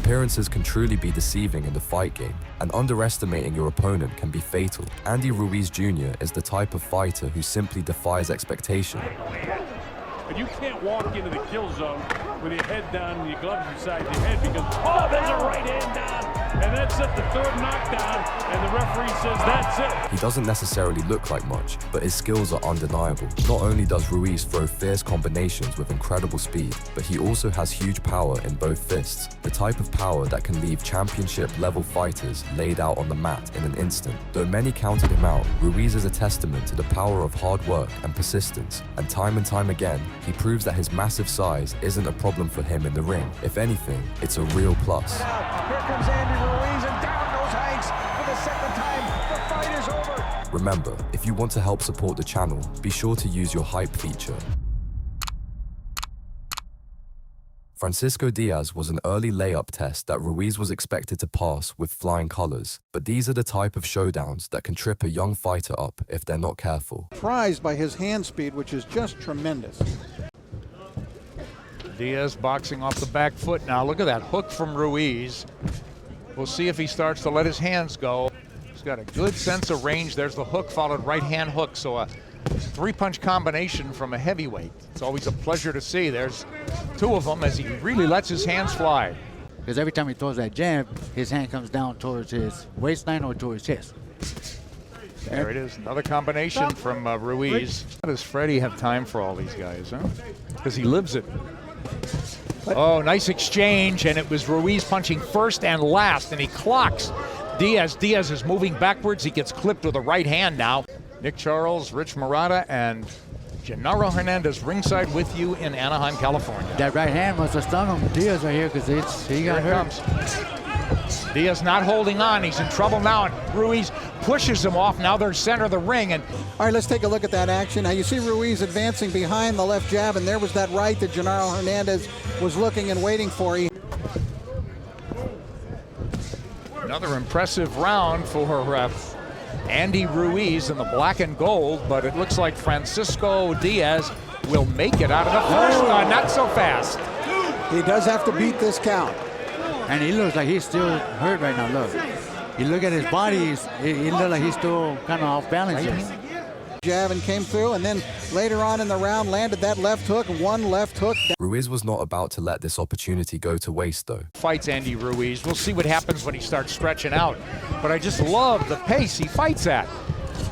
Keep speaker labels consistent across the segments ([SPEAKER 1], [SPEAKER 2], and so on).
[SPEAKER 1] Appearances can truly be deceiving in the fight game, and underestimating your opponent can be fatal. Andy Ruiz Jr. is the type of fighter who simply defies expectation.
[SPEAKER 2] But you can't walk into the kill zone with your head down and your gloves beside your head because, oh, there's a right hand down. And that's it, the third knockdown, and the referee says that's it.
[SPEAKER 1] He doesn't necessarily look like much, but his skills are undeniable. Not only does Ruiz throw fierce combinations with incredible speed, but he also has huge power in both fists, the type of power that can leave championship-level fighters laid out on the mat in an instant. Though many counted him out, Ruiz is a testament to the power of hard work and persistence, and time again, he proves that his massive size isn't a problem for him in the ring. If anything, it's a real plus.
[SPEAKER 3] Here comes Andy Ruiz, and down goes Hanks for the second time. The fight is over.
[SPEAKER 1] Remember, if you want to help support the channel, be sure to use your hype feature. Francisco Diaz was an early layup test that Ruiz was expected to pass with flying colors, but these are the type of showdowns that can trip a young fighter up if they're not careful.
[SPEAKER 4] Prized by his hand speed, which is just tremendous.
[SPEAKER 5] Diaz boxing off the back foot now. Look at that hook from Ruiz. We'll see if he starts to let his hands go. He's got a good sense of range. There's the hook followed right hand hook. So a three-punch combination from a heavyweight. It's always a pleasure to see. There's two of them as he really lets his hands fly.
[SPEAKER 6] Because every time he throws that jab, his hand comes down towards his waistline or towards his chest.
[SPEAKER 5] There it is, another combination from Ruiz. How does Freddie have time for all these guys, huh? Because he lives it. Oh, nice exchange, and it was Ruiz punching first and last, and he clocks Diaz. Diaz is moving backwards. He gets clipped with a right hand now. Nick Charles, Rich Murata, and Gennaro Hernandez ringside with you in Anaheim, California.
[SPEAKER 6] That right hand must have stung him. Diaz right here because he got hurt.
[SPEAKER 5] Diaz not holding on. He's in trouble now, and Ruiz pushes him off. Now they're center of the ring. And
[SPEAKER 4] all right, let's take a look at that action. Now you see Ruiz advancing behind the left jab, and there was that right that Gennaro Hernandez was looking and waiting for.
[SPEAKER 5] Another impressive round for Andy Ruiz in the black and gold, but it looks like Francisco Diaz will make it out of the first one. Not so fast.
[SPEAKER 4] He does have to beat this count.
[SPEAKER 6] And he looks like he's still hurt right now, look. You look at his body, he looks like he's still kind of off balance here.
[SPEAKER 4] Jab and came through, and then later on in the round landed that left hook, one left hook.
[SPEAKER 1] Ruiz was not about to let this opportunity go to waste though.
[SPEAKER 5] Fights Andy Ruiz. We'll see what happens when he starts stretching out. But I just love the pace he fights at.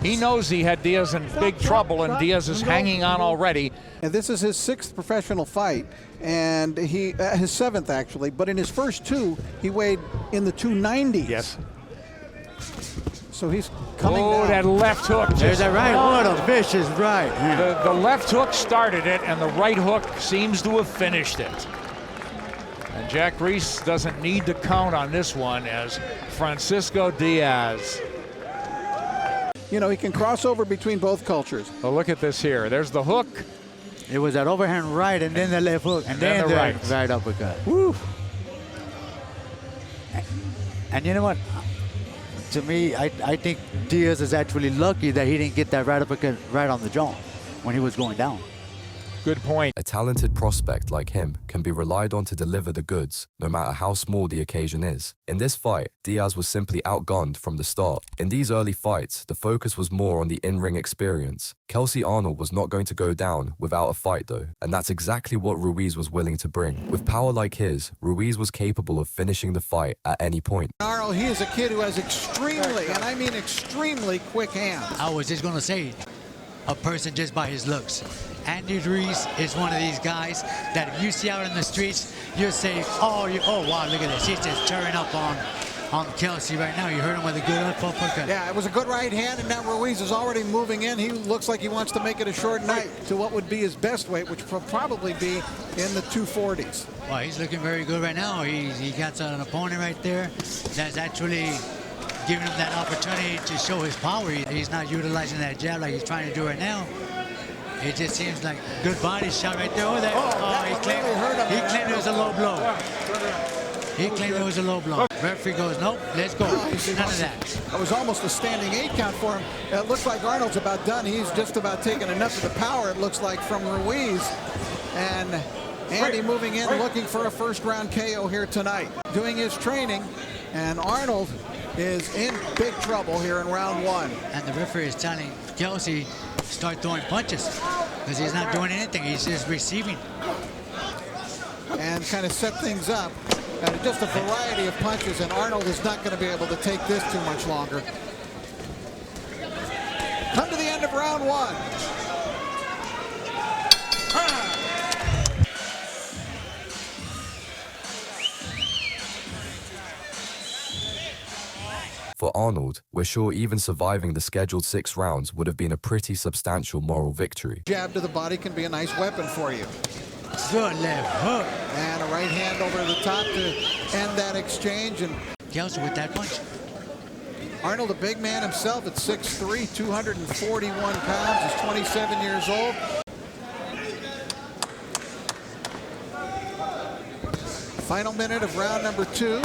[SPEAKER 5] He knows he had Diaz in big trouble, and Diaz is hanging on already.
[SPEAKER 4] And this is his 6th professional fight, and his 7th actually, but in his first 2, he weighed in the 290s.
[SPEAKER 5] Yes.
[SPEAKER 4] So he's coming down.
[SPEAKER 5] Oh, that left hook.
[SPEAKER 6] There's that right. What a vicious right.
[SPEAKER 5] The left hook started it, and the right hook seems to have finished it. And Jack Reese doesn't need to count on this one as Francisco Diaz.
[SPEAKER 4] You know, he can cross over between both cultures.
[SPEAKER 5] Oh, look at this here. There's the hook.
[SPEAKER 6] It was that overhand right, and then the left hook, and then the right uppercut.
[SPEAKER 5] Woo.
[SPEAKER 6] And you know what? To me, I think Diaz is actually lucky that he didn't get that right uppercut right on the jaw when he was going down.
[SPEAKER 5] Good point.
[SPEAKER 1] A talented prospect like him can be relied on to deliver the goods, no matter how small the occasion is. In this fight, Diaz was simply outgunned from the start. In these early fights, the focus was more on the in-ring experience. Kelsey Arnold was not going to go down without a fight though, and that's exactly what Ruiz was willing to bring. With power like his, Ruiz was capable of finishing the fight at any point.
[SPEAKER 4] Arnold, he is a kid who has extremely, and I mean extremely quick hands.
[SPEAKER 6] I was just going to say, a person just by his looks. Andy Ruiz is one of these guys that if you see out in the streets, you'll say, oh wow, look at this. He's just tearing up on Kelsey right now. You heard him with a good uppercut.
[SPEAKER 4] Yeah, it was a good right hand, and now Ruiz is already moving in. He looks like he wants to make it a short night to what would be his best weight, which will probably be in the 240s.
[SPEAKER 6] Well, he's looking very good right now. He got an opponent right there that's actually giving him that opportunity to show his power. He's not utilizing that jab like he's trying to do right now. It just seems like good body shot right there. He claimed it was a low blow. He claimed it was a low blow. Referee goes, nope, let's go. None of that.
[SPEAKER 4] It was almost a standing 8 count for him. It looks like Arnold's about done. He's just about taken enough of the power, it looks like, from Ruiz. And Andy moving in, looking for a first-round KO here tonight. Doing his training, and Arnold is in big trouble here in round one.
[SPEAKER 6] And the referee is telling Kelsey start throwing punches because he's not doing anything. He's just receiving.
[SPEAKER 4] And kind of set things up. And just a variety of punches, and Arnold is not going to be able to take this too much longer. Come to the end of round one.
[SPEAKER 1] For Arnold, we're sure even surviving the scheduled 6 rounds would have been a pretty substantial moral victory.
[SPEAKER 4] Jab to the body can be a nice weapon for you.
[SPEAKER 6] Good left hook.
[SPEAKER 4] And a right hand over the top to end that exchange. And
[SPEAKER 6] Kelsey with that punch.
[SPEAKER 4] Arnold, a big man himself at 6'3", 241 pounds. He's 27 years old. Final minute of round number 2.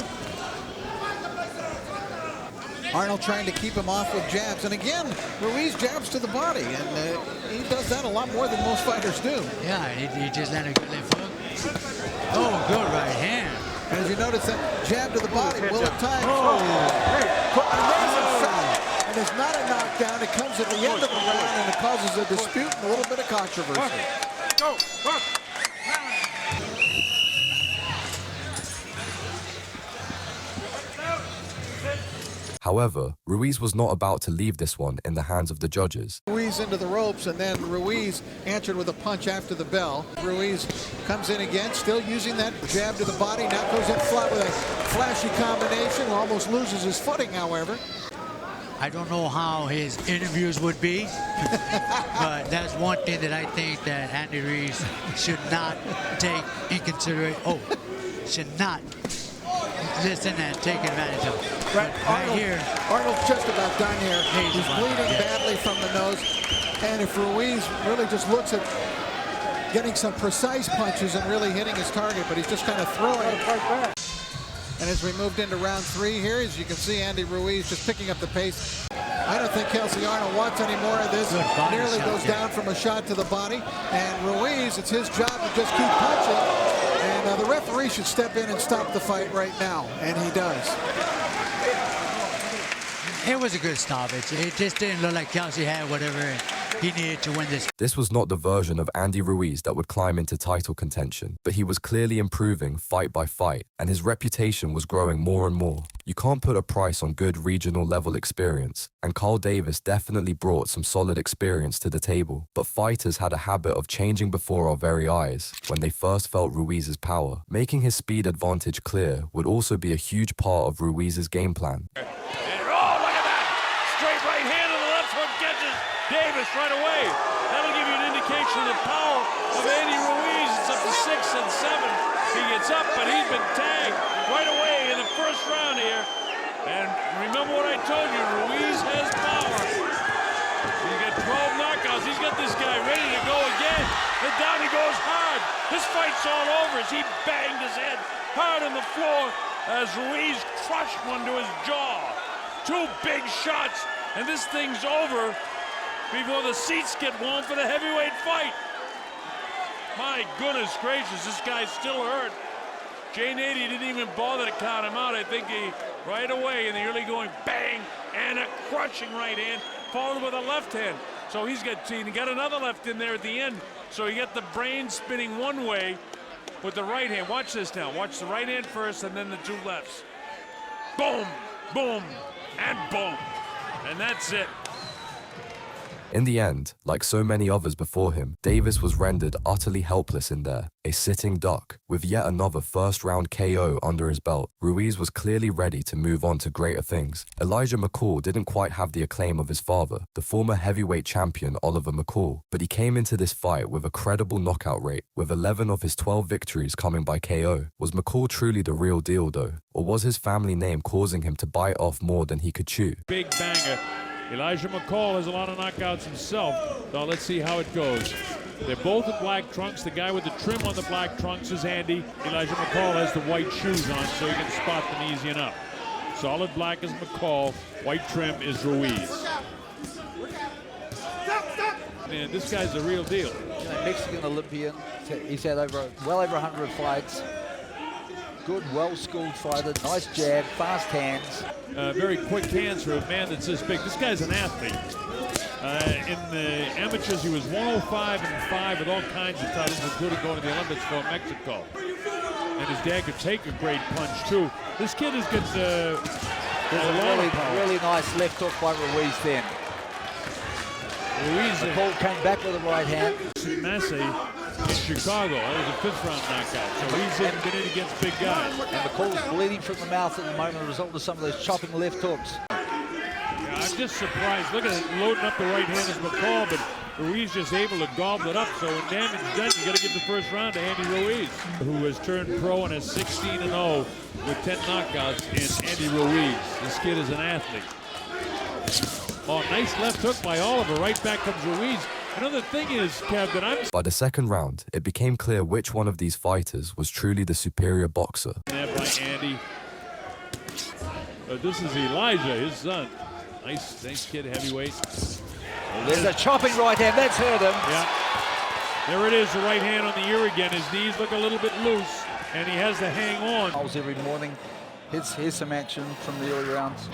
[SPEAKER 4] Arnold trying to keep him off with jabs. And again, Ruiz jabs to the body. And he does that a lot more than most fighters do.
[SPEAKER 6] Yeah, he just landed a good left hook. Oh, good right hand.
[SPEAKER 4] And as you notice, that jab to the body will at times. Amazing shot. And it's not a knockdown. It comes at the end of the round, and it causes a dispute and a little bit of controversy.
[SPEAKER 3] Go.
[SPEAKER 1] However, Ruiz was not about to leave this one in the hands of the judges.
[SPEAKER 4] Ruiz into the ropes, and then Ruiz answered with a punch after the bell. Ruiz comes in again, still using that jab to the body. Now goes in flat with a flashy combination. Almost loses his footing, however.
[SPEAKER 6] I don't know how his interviews would be, but that's one thing that I think that Andy Ruiz should not take in consideration. Oh, should not listen and take advantage of.
[SPEAKER 4] Right
[SPEAKER 6] here.
[SPEAKER 4] Arnold's just about done here. He's bleeding badly from the nose. And if Ruiz really just looks at getting some precise punches and really hitting his target, but he's just kind of throwing it. And as we moved into round 3 here, as you can see, Andy Ruiz just picking up the pace. I don't think Kelsey Arnold wants any more of this. Nearly goes down from a shot to the body. And Ruiz, it's his job to just keep punching. And the referee should step in and stop the fight right now. And he does.
[SPEAKER 6] It was a good stoppage. It just didn't look like Kelsey had whatever he needed to win this.
[SPEAKER 1] This was not the version of Andy Ruiz that would climb into title contention, but he was clearly improving fight by fight, and his reputation was growing more and more. You can't put a price on good regional level experience, and Carl Davis definitely brought some solid experience to the table, but fighters had a habit of changing before our very eyes when they first felt Ruiz's power. Making his speed advantage clear would also be a huge part of Ruiz's game plan.
[SPEAKER 2] Davis right away. That'll give you an indication of the power of Andy Ruiz. It's up to 6 and 7. He gets up, but he's been tagged right away in the first round here. And remember what I told you, Ruiz has power. You get 12 knockouts. He's got this guy ready to go again. And down he goes hard. This fight's all over as he banged his head hard on the floor as Ruiz crushed one to his jaw. 2 big shots, and this thing's over before the seats get warm for the heavyweight fight. My goodness gracious, this guy's still hurt. Jay Nady didn't even bother to count him out. I think he, right away in the early going, bang, and a crushing right hand, followed with a left hand. So he got another left in there at the end. So you get the brain spinning one way with the right hand. Watch this now. Watch the right hand first and then the 2 lefts. Boom, boom, and boom. And that's it.
[SPEAKER 1] In the end, like so many others before him, Davis was rendered utterly helpless in there, a sitting duck. With yet another first-round KO under his belt, Ruiz was clearly ready to move on to greater things. Elijah McCall didn't quite have the acclaim of his father, the former heavyweight champion Oliver McCall, but he came into this fight with a credible knockout rate, with 11 of his 12 victories coming by KO. Was McCall truly the real deal though, or was his family name causing him to bite off more than he could chew?
[SPEAKER 2] Big banger. Elijah McCall has a lot of knockouts himself. Now let's see how it goes. They're both in black trunks. The guy with the trim on the black trunks is Andy. Elijah McCall has the white shoes on, so you can spot them easy enough. Solid black is McCall. White trim is Ruiz. And this guy's the real deal.
[SPEAKER 7] Mexican Olympian, He's had well over 100 fights. Good, well-schooled fighter, nice jab, fast hands.
[SPEAKER 2] Very quick hands for a man that's this big. This guy's an athlete. In the amateurs, he was 105-5 with all kinds of titles, including going to the Olympics for Mexico. And his dad could take a great punch, too. This kid has got
[SPEAKER 7] really nice left hook by Ruiz then.
[SPEAKER 2] Ruiz
[SPEAKER 7] McCall came back with a right hand.
[SPEAKER 2] Massey in Chicago. That was a fifth-round knockout. So he's been in against big guys.
[SPEAKER 7] And McCall's bleeding from the mouth at the moment as a result of some of those chopping left hooks.
[SPEAKER 2] Yeah, I'm just surprised. Look at it, loading up the right hand as McCall, but Ruiz just able to gobble it up. So when damage is done, you got to give the first round to Andy Ruiz, who has turned pro and is 16-0 with 10 knockouts in Andy Ruiz. This kid is an athlete. Oh, nice left hook by Oliver. Right back comes Ruiz. Another thing is, Kev, that
[SPEAKER 1] By the second round, it became clear which one of these fighters was truly the superior boxer.
[SPEAKER 2] By Andy. This is Elijah, his son. Nice kid, heavyweight.
[SPEAKER 7] Well, there's a chopping right hand. That's hurt him.
[SPEAKER 2] Yeah. There it is, the right hand on the ear again. His knees look a little bit loose, and he has to hang on.
[SPEAKER 7] Every morning. Here's some action from the early rounds.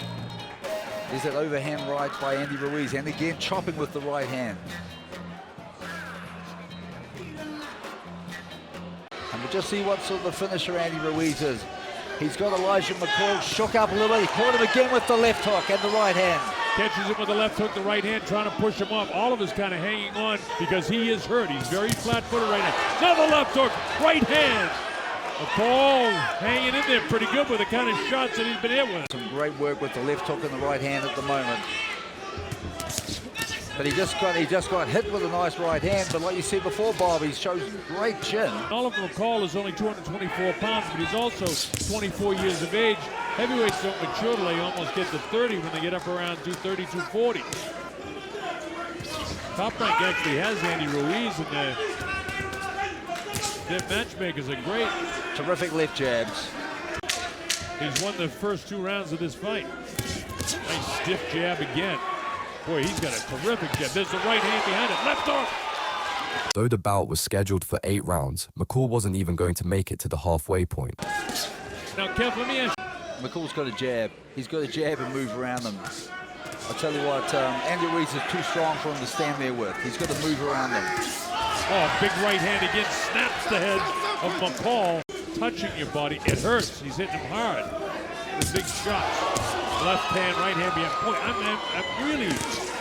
[SPEAKER 7] There's that overhand right by Andy Ruiz, and again chopping with the right hand. And we'll just see what sort of finisher Andy Ruiz is. He's got Elijah McCall shook up a little bit. He caught him again with the left hook and the right hand.
[SPEAKER 2] Catches him with the left hook, the right hand, trying to push him off. Oliver's kind of hanging on because he is hurt. He's very flat-footed right now. Another left hook, right hand. McCall hanging in there pretty good with the kind of shots that he's been hit with.
[SPEAKER 7] Some great work with the left hook and the right hand at the moment. But he just got hit with a nice right hand. But like you said before, Bob, he shows great chin.
[SPEAKER 2] Oliver McCall is only 224 pounds, but he's also 24 years of age. Heavyweights don't mature till they almost get to 30 when they get up around 230, 240. Top Rank actually has Andy Ruiz, and their matchmakers are great.
[SPEAKER 7] Terrific left jabs.
[SPEAKER 2] He's won the first 2 rounds of this fight. Nice stiff jab again. Boy, he's got a terrific jab. There's the right hand behind it. Left hook.
[SPEAKER 1] Though the bout was scheduled for 8 rounds, McCall wasn't even going to make it to the halfway point.
[SPEAKER 2] Now, Kev, let me ask you.
[SPEAKER 7] McCall's got a jab. He's got a jab and move around them. I'll tell you what, Andy Ruiz is too strong for him to stand there with. He's got to move around them.
[SPEAKER 2] Oh, big right hand again. Snaps the head of McCall. Touching your body. It hurts. He's hitting him hard. The big shots. Left hand, right hand behind. Boy, I'm really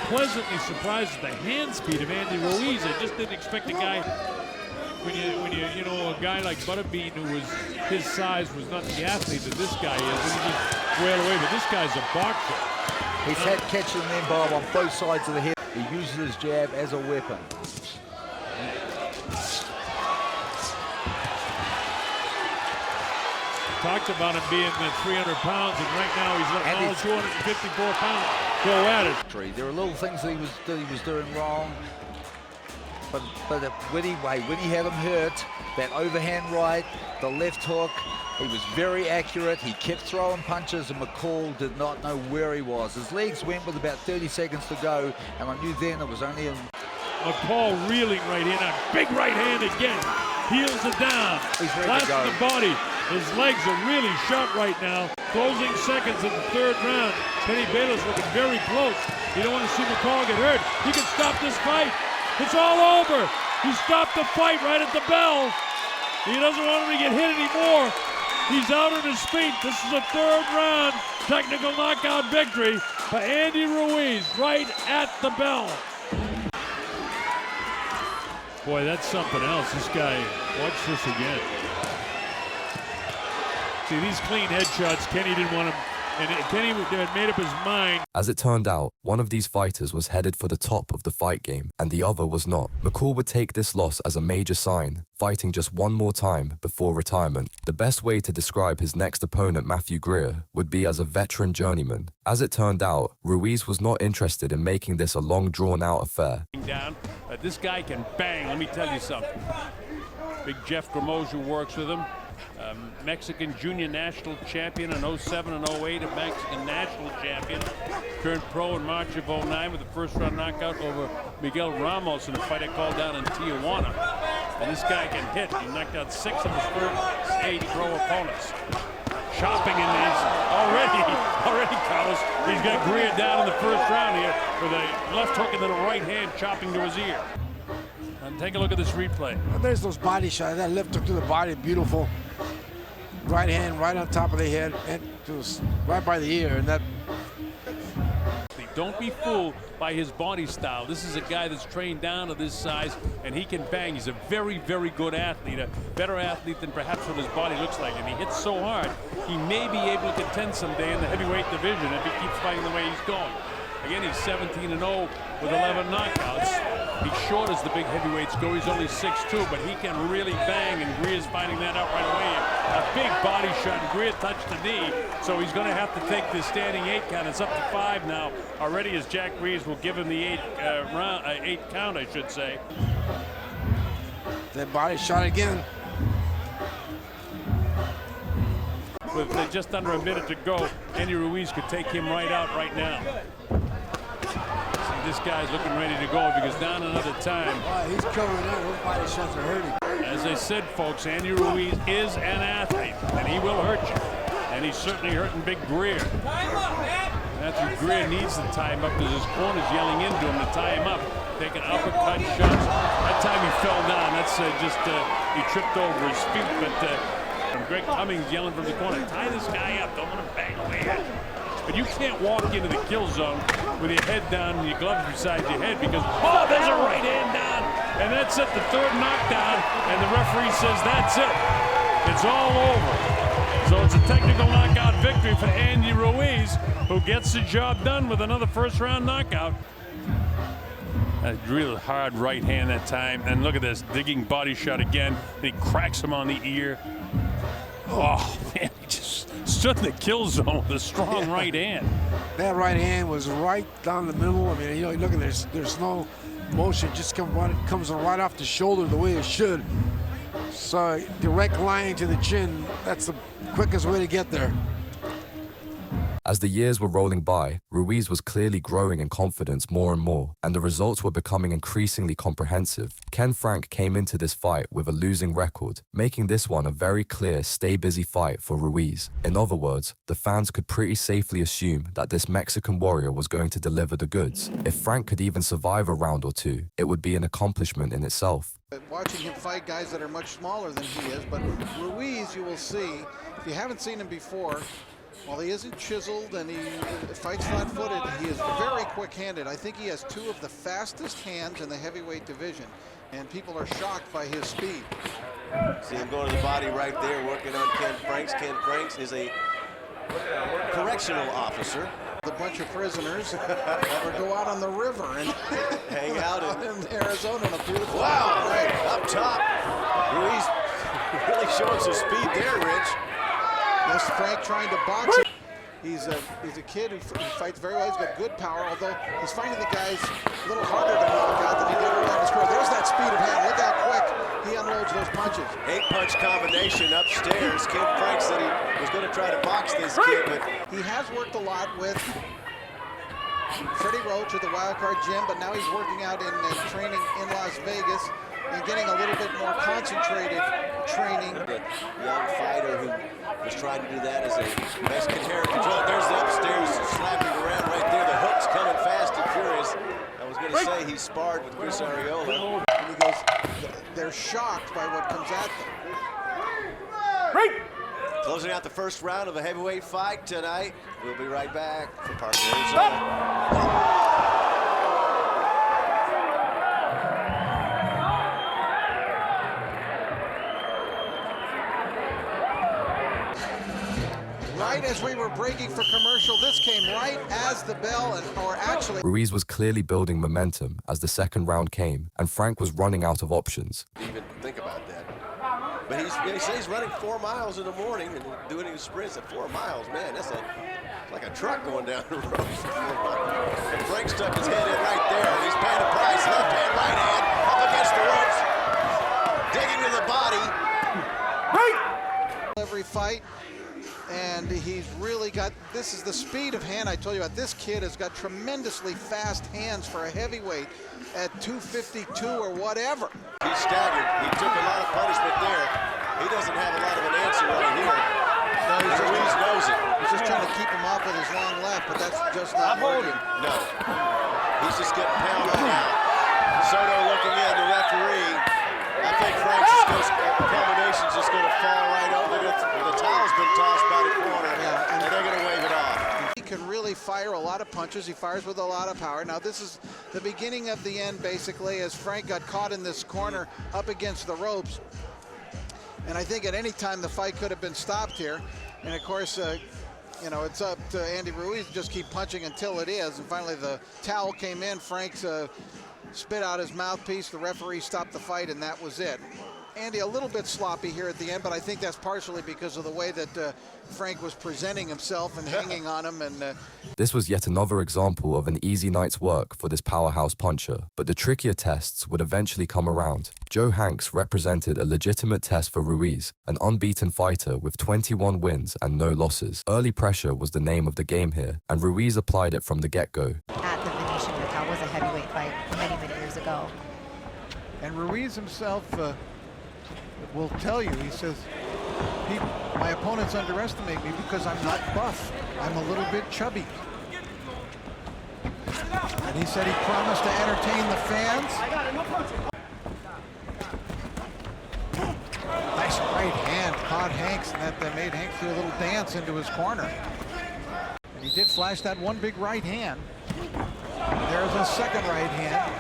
[SPEAKER 2] pleasantly surprised at the hand speed of Andy Ruiz. I just didn't expect a guy, when you know, a guy like Butterbean, who was, his size was not the athlete that this guy is, and he just wailed away. But this guy's a boxer.
[SPEAKER 7] He's had catching them, Bob, on both sides of the head. He uses his jab as a weapon.
[SPEAKER 2] Talked about him being 300 pounds, and right now he's letting all 254 pounds go at it.
[SPEAKER 7] There are little things that he was doing wrong, but when he had him hurt, that overhand right, the left hook, he was very accurate. He kept throwing punches, and McCall did not know where he was. His legs went with about 30 seconds to go, and I knew then it was only a...
[SPEAKER 2] McCall reeling right in, a big right hand again. Heels it down.
[SPEAKER 7] He's ready
[SPEAKER 2] Last
[SPEAKER 7] to go.
[SPEAKER 2] of the body. His legs are really sharp right now. Closing seconds in the 3rd round. Kenny Bayless looking very close. You don't want to see McCall get hurt. He can stop this fight. It's all over. He stopped the fight right at the bell. He doesn't want him to get hit anymore. He's out on his feet. This is a 3rd round technical knockout victory for Andy Ruiz right at the bell. Boy, that's something else. This guy, watch this again. See, these clean headshots, Kenny didn't want him, and Kenny had made up his mind.
[SPEAKER 1] As it turned out, one of these fighters was headed for the top of the fight game, and the other was not. McCall would take this loss as a major sign, fighting just one more time before retirement. The best way to describe his next opponent, Matthew Greer, would be as a veteran journeyman. As it turned out, Ruiz was not interested in making this a long, drawn-out affair.
[SPEAKER 2] Down. This guy can bang, let me tell you something. Big Jeff Grimoge, who works with him. Mexican junior national champion in 07 and 08, a Mexican national champion. Turned pro in March of 09 with a 1st round knockout over Miguel Ramos in a fight I called down in Tijuana. And this guy can hit. He knocked out 6 of his first 8 pro opponents. Chopping in these already, Carlos. He's got Greer down in the first round here with a left hook and then a right hand chopping to his ear. And take a look at this replay.
[SPEAKER 8] There's those body shots. That left hook to the body, beautiful. Right hand, right on top of the head, and just right by the ear, and that.
[SPEAKER 2] Don't be fooled by his body style. This is a guy that's trained down to this size, and he can bang. He's a very, very good athlete, a better athlete than perhaps what his body looks like. And he hits so hard, he may be able to contend someday in the heavyweight division if he keeps fighting the way he's going. Again, he's 17-0 with 11 knockouts. He's short as the big heavyweights go. He's only 6'2", but he can really bang, and Greer's finding that out right away. A big body shot, and Greer touched the knee, so he's going to have to take this standing 8 count. It's up to 5 now already, as Jack Ruiz will give him the 8 count, I should say.
[SPEAKER 8] That body shot again.
[SPEAKER 2] With just under a minute to go, Andy Ruiz could take him right out right now. See, this guy's looking ready to go because down another time.
[SPEAKER 8] Wow, he's covering out. Those body shots are hurting.
[SPEAKER 2] As I said, folks, Andy Ruiz is an athlete, and he will hurt you. And he's certainly hurting Big Greer. Matthew Greer needs to tie him up because his corner's yelling into him to tie him up. Taking uppercut shots. That time he fell down. That's he tripped over his feet, but Greg Cummings yelling from the corner, tie this guy up, don't let him bang away at you. But you can't walk into the kill zone with your head down and your gloves beside your head because, oh, there's a right hand down. And that's it, the 3rd knockdown, and the referee says that's it. It's all over. So it's a technical knockout victory for Andy Ruiz, who gets the job done with another first-round knockout. A real hard right hand that time, and look at this, digging body shot again. He cracks him on the ear. Oh, man, he just stood in the kill zone with a strong right hand.
[SPEAKER 8] That right hand was right down the middle. I mean, you know, look at this. There's no motion. Just comes right off the shoulder the way it should. So direct line to the chin. That's the quickest way to get there.
[SPEAKER 1] As the years were rolling by, Ruiz was clearly growing in confidence more and more, and the results were becoming increasingly comprehensive. Ken Frank came into this fight with a losing record, making this one a very clear stay-busy fight for Ruiz. In other words, the fans could pretty safely assume that this Mexican warrior was going to deliver the goods. If Frank could even survive a round or two, it would be an accomplishment in itself.
[SPEAKER 4] Watching him fight guys that are much smaller than he is, but Ruiz, you will see, if you haven't seen him before, while he isn't chiseled and he fights flat-footed, he is very quick-handed. I think he has 2 of the fastest hands in the heavyweight division, and people are shocked by his speed.
[SPEAKER 9] See him going to the body right there, working on Ken Franks. Ken Franks is a correctional officer.
[SPEAKER 4] A bunch of prisoners or go out on the river and
[SPEAKER 9] hang out
[SPEAKER 4] in Arizona on a beautiful
[SPEAKER 9] night. Up top. Ruiz really showing some speed there, Rich.
[SPEAKER 4] Yes, Frank trying to box him. He's a kid who fights very well. He's got good power, although he's finding the guys a little harder to knock out than he did early on his career. There's that speed of hand. Look how quick he unloads those punches.
[SPEAKER 9] 8-punch combination upstairs. Ken Frank said he was going to try to box this kid, but
[SPEAKER 4] he has worked a lot with Freddie Roach at the Wild Card Gym, but now he's working out in training in Las Vegas and getting a little bit more concentrated training.
[SPEAKER 9] The young fighter who was trying to do that as a Mexican hair control. There's the upstairs slapping around right there. The hook's coming fast and furious. I was going to say he sparred with Chris Arreola.
[SPEAKER 4] And he goes, they're shocked by what comes at them.
[SPEAKER 9] Closing out the first round of a heavyweight fight tonight. We'll be right back for Parker, Arizona.
[SPEAKER 4] Right as we were breaking for commercial, this came right as the bell, or actually...
[SPEAKER 1] Ruiz was clearly building momentum as the second round came, and Frank was running out of options.
[SPEAKER 9] Even think about that. But he says he's running 4 miles in the morning and doing his sprints at 4 miles. Man, that's like a truck going down the road. And Frank stuck his head in right there, and he's paying the price. Left hand, right hand, up against the ropes, digging to the body.
[SPEAKER 4] Every fight. And he's really got, this is the speed of hand I told you about. This kid has got tremendously fast hands for a heavyweight at 252 or whatever.
[SPEAKER 9] He's staggered. He took a lot of punishment there. He doesn't have a lot of an answer right here.
[SPEAKER 4] No,
[SPEAKER 9] Ruiz knows it.
[SPEAKER 4] He's just trying to keep him off with his long left, but that's just not working.
[SPEAKER 9] No. He's just getting pounded out. Soto looking in, the referee. I think Francisco's combination's just going to fall right over. The towel's been tossed by the corner, and they're going to wave it off.
[SPEAKER 4] He can really fire a lot of punches. He fires with a lot of power. Now, this is the beginning of the end, basically, as Frank got caught in this corner up against the ropes. And I think at any time the fight could have been stopped here. And, of course, you know, it's up to Andy Ruiz to just keep punching until it is. And finally, the towel came in. Frank's spit out his mouthpiece. The referee stopped the fight, and that was it. Andy a little bit sloppy here at the end, but I think that's partially because of the way that Frank was presenting himself and hanging on him. And
[SPEAKER 1] This was yet another example of an easy night's work for this powerhouse puncher, but the trickier tests would eventually come around. Joe Hanks represented a legitimate test for Ruiz, an unbeaten fighter with 21 wins and no losses. Early pressure was the name of the game here, and Ruiz applied it from the get-go.
[SPEAKER 10] At the Venetian, that was a heavyweight fight many, many years ago.
[SPEAKER 4] And Ruiz himself will tell you, he says, my opponents underestimate me because I'm not buff. I'm a little bit chubby. And he said he promised to entertain the fans. Nice right hand caught Hanks, and that made Hanks do a little dance into his corner. And he did flash that one big right hand. There's a second right hand.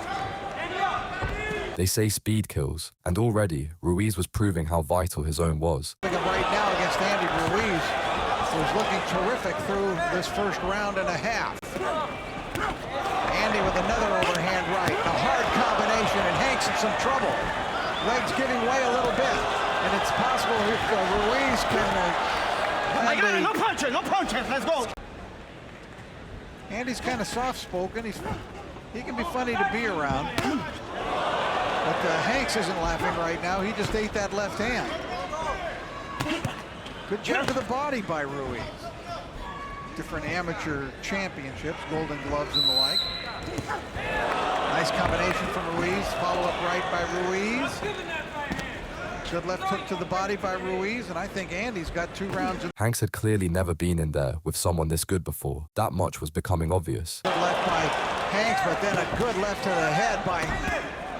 [SPEAKER 1] They say speed kills, and already Ruiz was proving how vital his own was.
[SPEAKER 4] Right now against Andy Ruiz, who's looking terrific through this first round and a half. Andy with another overhand right, a hard combination, and Hanks in some trouble. Legs giving way a little bit, and it's possible if Ruiz can...
[SPEAKER 3] no punches, let's go.
[SPEAKER 4] Andy's kind of soft-spoken. He can be funny to be around. But Hanks isn't laughing right now. He just ate that left hand. Good job to the body by Ruiz. Different amateur championships, Golden Gloves and the like. Nice combination from Ruiz. Follow-up right by Ruiz. Good left hook to the body by Ruiz, and I think Andy's got 2 rounds.
[SPEAKER 1] Hanks had clearly never been in there with someone this good before. That much was becoming obvious.
[SPEAKER 4] Good left by Hanks, but then a good left to the head by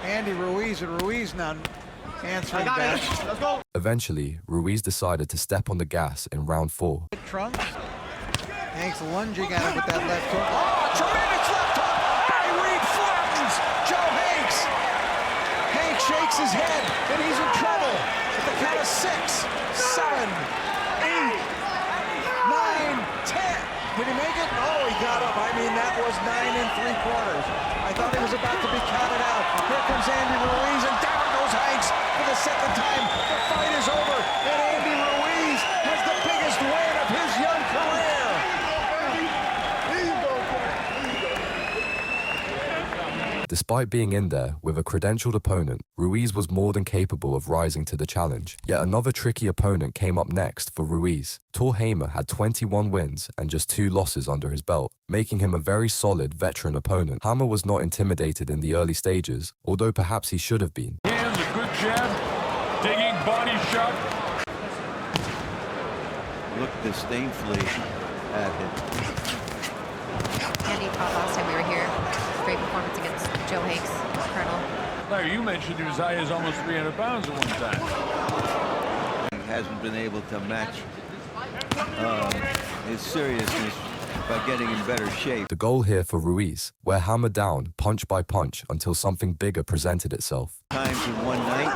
[SPEAKER 4] Andy Ruiz, and Ruiz now answering back.
[SPEAKER 3] Let's go.
[SPEAKER 1] Eventually, Ruiz decided to step on the gas in round 4.
[SPEAKER 4] Trunks. Hanks lunging at him with that left hook. Oh, tremendous left hook by Reed flattens Joe Hanks. Hanks shakes his head, and he's in trouble. At the count of 6, 7, 8, 9, 10. Did he make it? Oh, he got up. I mean, that was 9 3/4. I thought he was about to be counted out. Here comes Andy Ruiz, and down goes Hanks for the second time. The fight is over, and Andy Ruiz has the biggest win of his young career.
[SPEAKER 1] Despite being in there with a credentialed opponent, Ruiz was more than capable of rising to the challenge. Yet another tricky opponent came up next for Ruiz. Tor Hamer had 21 wins and just 2 losses under his belt, making him a very solid veteran opponent. Hamer was not intimidated in the early stages, although perhaps he should have been.
[SPEAKER 2] Hands, a good jab, digging body shot.
[SPEAKER 11] Looked disdainfully at him.
[SPEAKER 10] Andy fought last time we were here. Great performance against Joe Hanks, Colonel.
[SPEAKER 2] Larry, you mentioned he was high as almost 300 pounds at one time.
[SPEAKER 11] He hasn't been able to match his seriousness by getting in better shape.
[SPEAKER 1] The goal here for Ruiz, wear Hamer down punch by punch until something bigger presented itself.
[SPEAKER 11] Times in one night,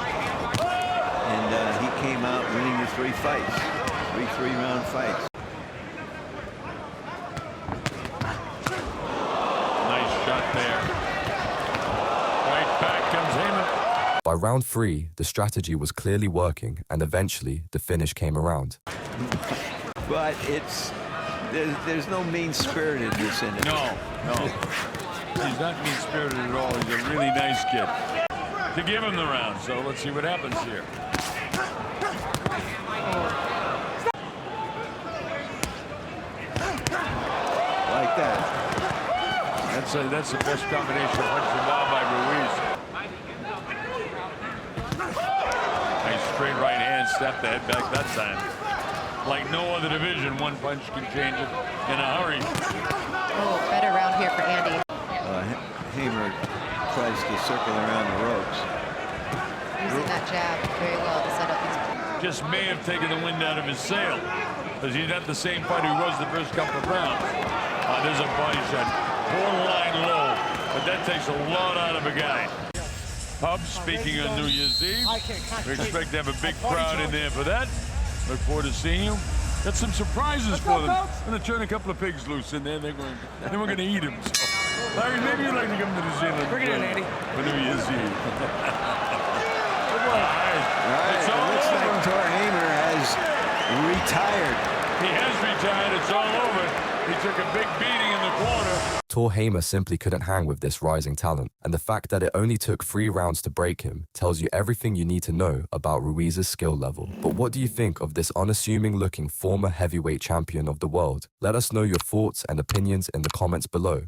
[SPEAKER 11] and he came out winning the 3 fights, 3 3-round fights.
[SPEAKER 1] By round 3, the strategy was clearly working, and eventually the finish came around.
[SPEAKER 11] But there's no mean-spiritedness in it.
[SPEAKER 2] No. He's not mean-spirited at all. He's a really nice kid. To give him the round, so let's see what happens here.
[SPEAKER 11] Like that.
[SPEAKER 2] That's the best combination of punch and by Ruiz. snapped the head back that time. Like no other division, one punch can change it in a hurry.
[SPEAKER 10] Oh, better round here for Andy.
[SPEAKER 11] Hamer tries to circle around the ropes.
[SPEAKER 10] Using that jab very well to set up these.
[SPEAKER 2] Just may have taken the wind out of his sail, because he's not the same fighter he was the first couple of rounds. There's a body shot, borderline low, but that takes a lot out of a guy. Hub, speaking on New Year's Eve, we expect to have a big crowd in there for that. Look forward to seeing you. Got some surprises for them. I'm going to turn a couple of pigs loose in there. Then we're going to eat them. So, Larry, maybe you'd like to come to New Zealand. Bring it in, Andy. For New Year's Eve. All right.
[SPEAKER 11] It looks like Tor Hamer has retired.
[SPEAKER 2] He has retired. It's all over. He took a big beating in the corner.
[SPEAKER 1] Tor Hamer simply couldn't hang with this rising talent, and the fact that it only took 3 rounds to break him tells you everything you need to know about Ruiz's skill level. But what do you think of this unassuming-looking former heavyweight champion of the world? Let us know your thoughts and opinions in the comments below.